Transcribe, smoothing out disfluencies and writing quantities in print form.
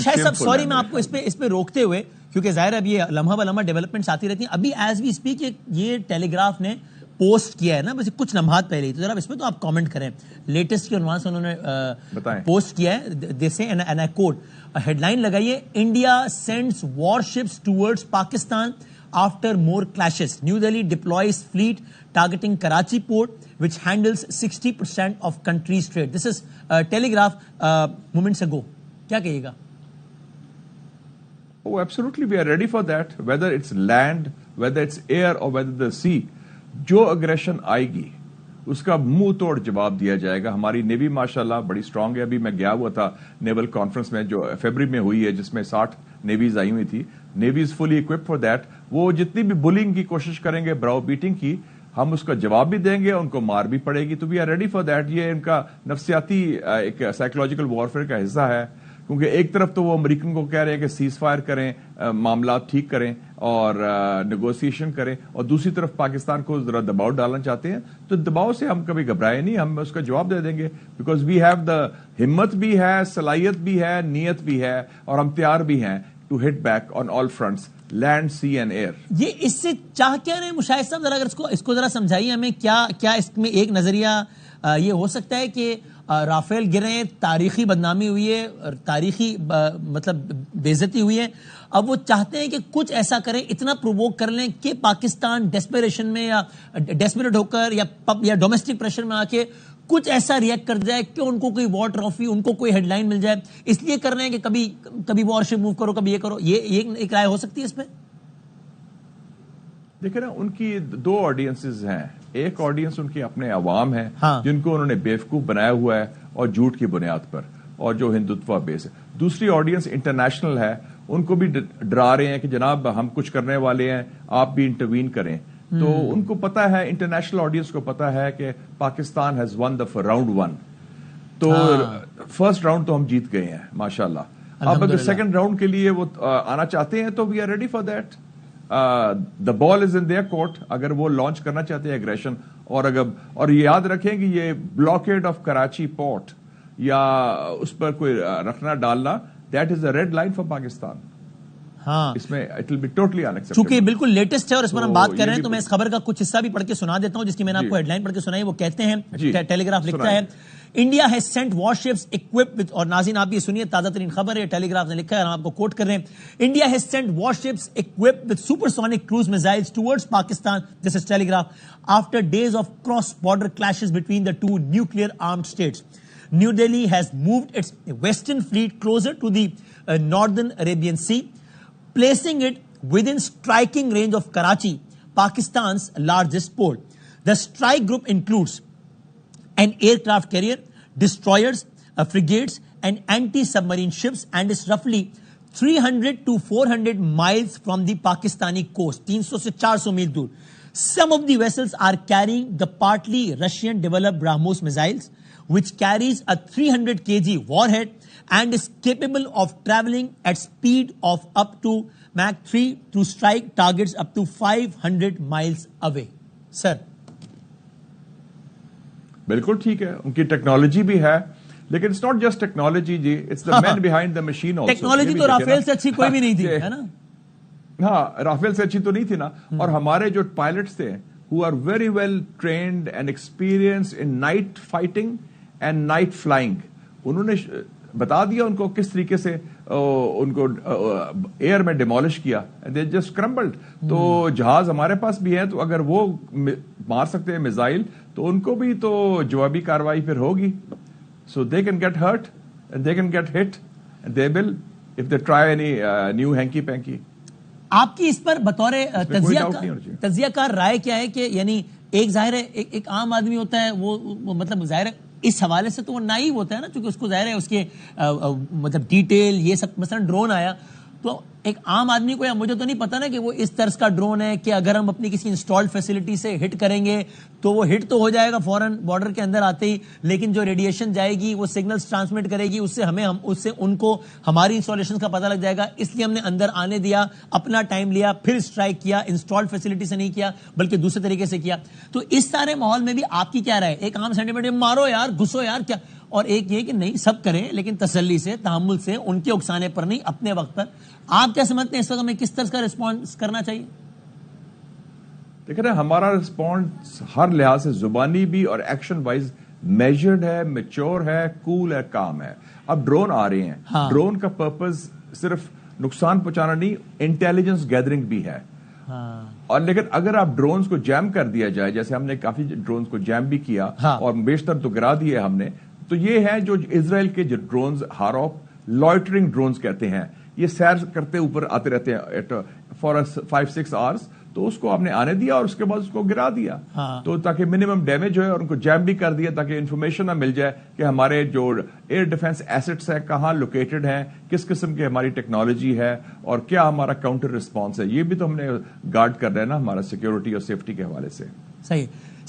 شاید صاحب سوری میں آپ کو اس پہ روکتے ہوئے, کیونکہ ظاہر اب یہ لمحہ بلمحہ ڈیولپمنٹس آتی رہتی ہیں. ابھی ایز وی اسپیک یہ ٹیلی گراف نے پوسٹ کیا ہے نا بس کچھ لمحات پہلے ہی, تو ذرا اس پہ تو آپ کامنٹ کریں. لیٹسٹ کے عنوان سے انہوں نے پوسٹ کیا ہے, they say and I quote, ہیڈ لائن لگائیے, انڈیا سینڈز وار شپس towards Pakistan after more clashes. New Delhi deploys fleet targeting Karachi port, which handles 60% of country's trade. This is Telegraph moments ago. Kya kahega? Oh, absolutely. We are ready for that. Whether it's land, whether it's air, or whether the sea. جو aggression آئے گی اس کا منہ توڑ جواب دیا جائے گا. ہماری نیوی ماشاءاللہ بڑی اسٹرانگ ہے. ابھی میں گیا ہوا تھا نیول کانفرنس میں جو فیبری میں ہوئی ہے, جس میں 60 نیویز آئی ہوئی تھی. Navy is fully occupied for that. وہ جتنی بھی بلنگ کی کوشش کریں گے, براؤ بیٹنگ کی, ہم اس کا جواب بھی دیں گے, ان کو مار بھی پڑے گی. تو we are ready for that. یہ ان کا نفسیاتی ایک سائیکولوجیکل وارفیئر کا حصہ ہے, کیونکہ ایک طرف تو وہ امریکن کو کہہ رہے ہیں کہ سیز فائر کریں, معاملات ٹھیک کریں اور نیگوسیشن کریں, اور دوسری طرف پاکستان کو ذرا دباؤ ڈالنا چاہتے ہیں. تو دباؤ سے ہم کبھی گھبرائے نہیں, ہم اس کا جواب دے دیں گے, بیکاز وی ہیو دا ہمت بھی ہے, صلاحیت بھی ہے, نیت بھی ہے, اور ہم تیار بھی ہیں to hit back on all fronts, land, sea and air. یہ اس سے چاہ کیا رہے ہیں مشاہد صاحب, ذرا اگر اس کو ذرا سمجھائیے ہمیں. کیا اس میں ایک نظریہ یہ ہو سکتا ہے کہ رافیل گرے, تاریخی بدنامی ہوئی ہے, تاریخی مطلب بے عزتی ہوئی ہے, اب وہ چاہتے ہیں کہ کچھ ایسا کریں, اتنا پرووک کر لیں کہ پاکستان ڈیسپریشن میں یا ڈیسپریٹ ہو کر یا ڈومیسٹک پریشر میں آ کے کچھ ایسا ریئیکٹ کر جائے کہ ان کو کوئی وار ٹرافی, ان کو کوئی ہیڈ لائن مل جائے, اس لیے کر رہے ہیں کہ کبھی وار شپ موو کرو, کبھی یہ کرو. یہ ایک رائے ہو سکتی ہے اس میں. دیکھیں نا, ان کی دو آڈینسز ہیں. ایک آڈینس ان کی اپنے عوام ہے, جن کو انہوں نے بیوقوف بنایا ہوا ہے اور جھوٹ کی بنیاد پر, اور جو ہندوتوا بیس ہے. دوسری آڈینس انٹرنیشنل ہے, ان کو بھی ڈرا رہے ہیں کہ جناب ہم کچھ کرنے والے ہیں, آپ بھی انٹروین کریں. تو ان کو پتا ہے, انٹرنیشنل آڈینس کو پتا ہے کہ Pakistan has one the round 1. تو فرسٹ راؤنڈ تو ہم جیت گئے ہیں ماشاءاللہ. اب اگر سیکنڈ راؤنڈ کے لیے وہ آنا چاہتے ہیں تو we are ready for that. The ball is in their court. اگر وہ لانچ کرنا چاہتے ہیں ایگریشن, اور یاد رکھیں کہ یہ بلاکیڈ آف کراچی پورٹ یا اس پر کوئی رکھنا ڈالنا, that is a red line for Pakistan. ہاں, اس میں it will be totally unacceptable. چونکہ بالکل لیٹسٹ ہے اور اس پر ہم بات کر رہے ہیں, تو میں اس خبر کا کچھ حصہ بھی پڑھ کے سنا دیتا ہوں, جس کی میں نے آپ کو ہیڈ لائن پڑھ کے سنائی. وہ کہتے ہیں, ٹیلی گراف لکھتا ہے, India has sent war ships equipped with, اور ناظرین آپ یہ سنیے, تازہ ترین خبر ہے, ٹیلی گراف نے لکھا ہے, ہم آپ کو کوٹ کر رہے ہیں. India has sent war ships equipped with supersonic cruise missiles towards Pakistan. This is Telegraph. After days of cross border clashes between the two nuclear armed states, New Delhi has moved its western fleet closer to the northern Arabian Sea, placing it within striking range of Karachi, Pakistan's largest port. The strike group includes an aircraft carrier, destroyers, frigates, and anti-submarine ships, and is roughly 300 to 400 miles from the Pakistani coast. 300 se 400 mil dur. Some of the vessels are carrying the partly Russian-developed BrahMos missiles, which carries a 300 kg warhead and is capable of traveling at speed of up to Mach 3 to strike targets up to 500 miles away. Sir. بالکل ٹھیک ہے, ان کی technology بھی ہے, لیکن it's not just technology جی, it's the man behind the machine also. Technology تو Rafale سے اچھی کوئی بھی نہیں تھی, ہے نا. ہاں, رافیل سے اچھی تو نہیں تھی نا. اور ہمارے جو پائلٹس تھے, who are very well trained and experienced in night fighting and night flying, انہوں نے بتا دیا ان کو کس طریقے سے ان کو ایئر میں ڈیمولش کیا, they just crumbled. تو جہاز ہمارے پاس بھی ہے, تو اگر وہ مار سکتے ہیں میزائل, تو ان کو بھی تو جوابی کاروائی پھر ہوگی. So they can get hurt and they can get hit and they will if they try any new hanky panky. آپ کی اس پر بطور تجزیہ کار رائے کیا ہے کہ یعنی ایک ظاہر ہے ایک عام آدمی ہوتا ہے, وہ مطلب ظاہر ہے اس حوالے سے تو وہ نائیو ہوتا ہے نا, چونکہ اس کو ظاہر ہے اس کے مطلب ڈیٹیل یہ سب, مثلا ڈرون آیا تو ایک عام آدمی کو, یا مجھے تو نہیں پتا نا کہ وہ اس طرز کا ڈرون ہے کہ اگر ہم اپنی کسی انسٹالڈ فیسلٹی سے ہٹ کریں گے تو وہ ہٹ تو ہو جائے گا فوراً بارڈر کے اندر آتے ہی, لیکن جو ریڈیشن جائے گی وہ سگنلز ٹرانسمٹ کرے گی, اس سے ان کو ہماری انسٹالیشن کا پتہ لگ جائے گا. اس لیے ہم نے اندر آنے دیا, اپنا ٹائم لیا, پھر اسٹرائک کیا, انسٹالڈ فیسلٹی سے نہیں کیا بلکہ دوسرے طریقے سے کیا. تو اس سارے ماحول میں بھی آپ کی کیا رائے؟ ایک عام سینٹیمنٹ مارو یار, گھسو یار, کیا, اور ایک یہ کہ نہیں سب کریں لیکن تسلی سے, تحمل سے, ان کے اکسانے پر نہیں, اپنے وقت پر. آپ کیا سمجھتے ہیں اس وقت ہمیں کس طرح کا ریسپانس کرنا چاہیے؟ دیکھ رہے ہیں ہمارا ریسپانس ہر لحاظ سے زبانی بھی اور ایکشن وائز میجرڈ ہے, میچور ہے, کول ہے, کام ہے. اب ڈرون آ رہے ہیں, ڈرون کا پرپز صرف نقصان پہنچانا نہیں, انٹیلیجنس گیدرنگ بھی ہے. اور لیکن اگر آپ ڈرونز کو جیم کر دیا جائے, جیسے ہم نے کافی ڈرونز کو جیم بھی کیا اور بیشتر تو گرا دیے ہم نے, تو یہ ہے جو اسرائیل کے جو ڈرونز ہاروپ لوئٹرنگ ڈرونز کہتے ہیں, یہ سیر کرتے اوپر آتے رہتے ہیں فار 5-6 آورس, تو اس کو آپ نے آنے دیا اور اس کے بعد اس کو گرا دیا, تو تاکہ منیمم ڈیمیج ہوئے, اور ان کو جیم بھی کر دیا تاکہ انفارمیشن نہ مل جائے کہ ہمارے جو ایئر ڈیفنس ایسٹس ہیں کہاں لوکیٹڈ ہیں, کس قسم کی ہماری ٹیکنالوجی ہے, اور کیا ہمارا کاؤنٹر رسپانس ہے. یہ بھی تو ہم نے گارڈ کر رہے ہیں نا ہمارا سیکیورٹی اور سیفٹی کے حوالے سے. صحیح.